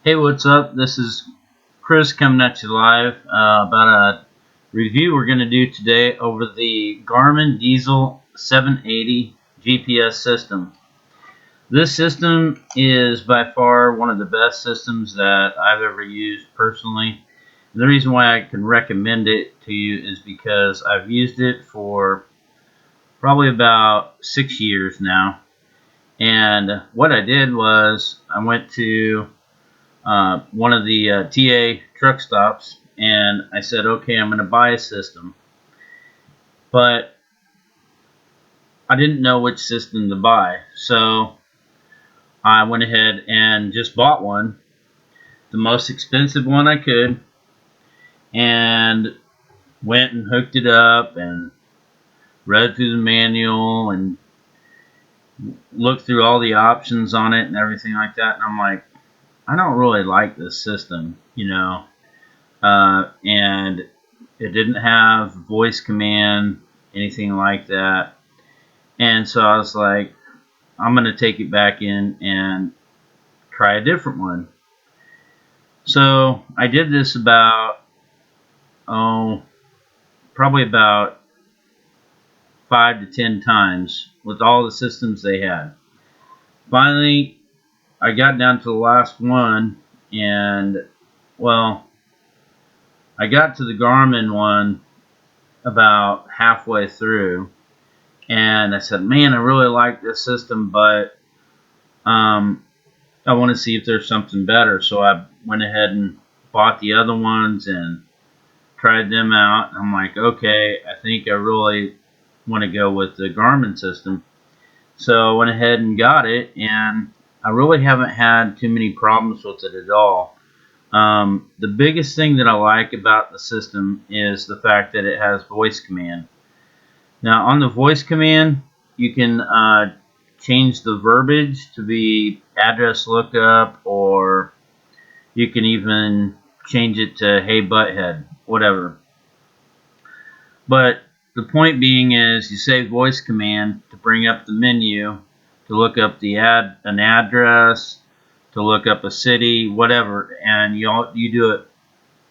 Hey, what's up? This is Chris coming at you live about a review we're going to do today over the Garmin Dezl 780 GPS system. This system is by far one of the best systems that I've ever used personally. And the reason why I can recommend it to you is because I've used it for probably about 6 years now. And what I did was I went to one of the TA truck stops, and I said, okay, I'm going to buy a system. But I didn't know which system to buy, so I went ahead and just bought one, the most expensive one I could, and went and hooked it up and read through the manual and looked through all the options on it and everything like that. And I'm like, I don't really like this system, and it didn't have voice command, anything like that. And so I was like, I'm going to take it back in and try a different one. So I did this probably about 5 to 10 times with all the systems they had. Finally, I got down to the last one, and well, I got to the Garmin one about halfway through, and I said, man, I really like this system, but I want to see if there's something better. So I went ahead and bought the other ones and tried them out. I'm like, okay, I think I really want to go with the Garmin system. So I went ahead and got it, and I really haven't had too many problems with it at all. The biggest thing that I like about the system is the fact that it has voice command. Now, on the voice command, you can change the verbiage to be address lookup, or you can even change it to hey butthead, whatever. But the point being is you say voice command to bring up the menu, to look up an address, to look up a city, whatever, and you do it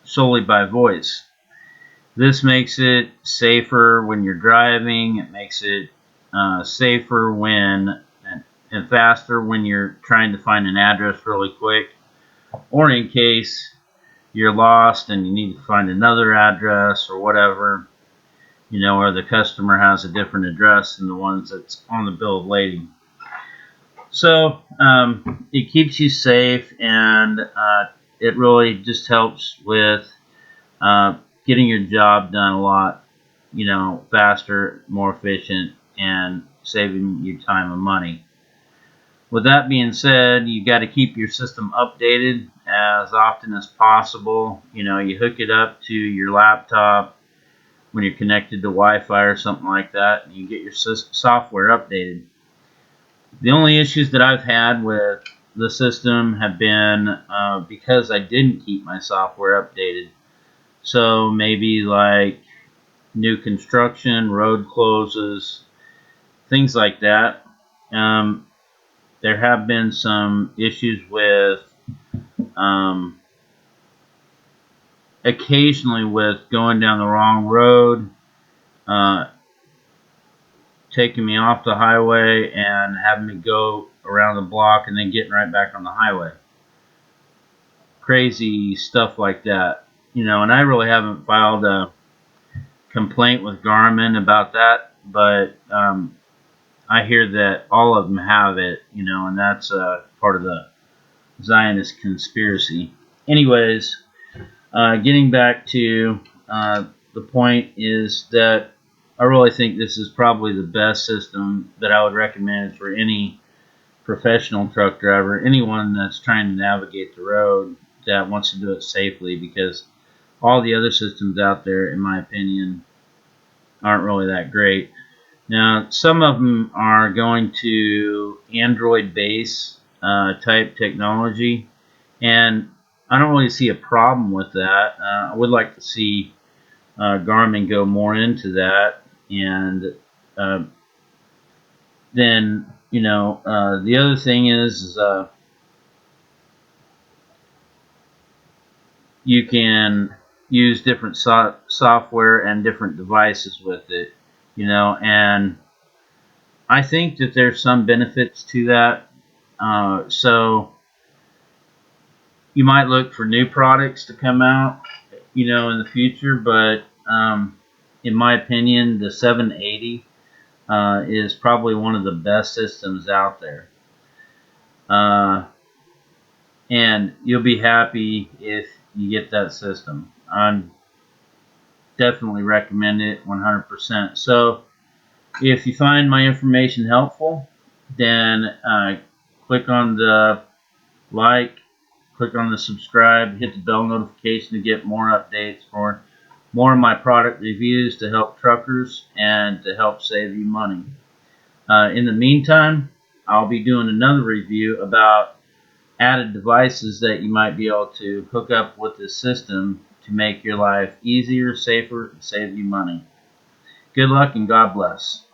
solely by voice. This makes it safer when you're driving. It makes it safer and faster when you're trying to find an address really quick, or in case you're lost and you need to find another address or whatever, or the customer has a different address than the ones that's on the bill of lading. So it keeps you safe, and it really just helps with getting your job done a lot, faster, more efficient, and saving you time and money. With that being said, you got to keep your system updated as often as possible. You hook it up to your laptop when you're connected to Wi-Fi or something like that, and you get your software updated. The only issues that I've had with the system have been because I didn't keep my software updated. So maybe like new construction, road closes, things like that. There have been some issues with occasionally with going down the wrong road, taking me off the highway and having me go around the block and then getting right back on the highway. Crazy stuff like that. And I really haven't filed a complaint with Garmin about that, but I hear that all of them have it, and that's part of the Zionist conspiracy. Anyways, getting back to the point is that I really think this is probably the best system that I would recommend for any professional truck driver, anyone that's trying to navigate the road that wants to do it safely, because all the other systems out there, in my opinion, aren't really that great. Now, some of them are going to Android base type technology, and I don't really see a problem with that. I would like to see Garmin go more into that, and then the other thing is you can use different software and different devices with it, and I think that there's some benefits to that. So you might look for new products to come out, in the future, but in my opinion, the 780 is probably one of the best systems out there. And you'll be happy if you get that system. I definitely recommend it 100%. So if you find my information helpful, then click on the like, click on the subscribe, hit the bell notification to get more updates for more of my product reviews to help truckers and to help save you money. In the meantime, I'll be doing another review about added devices that you might be able to hook up with this system to make your life easier, safer, and save you money. Good luck and God bless.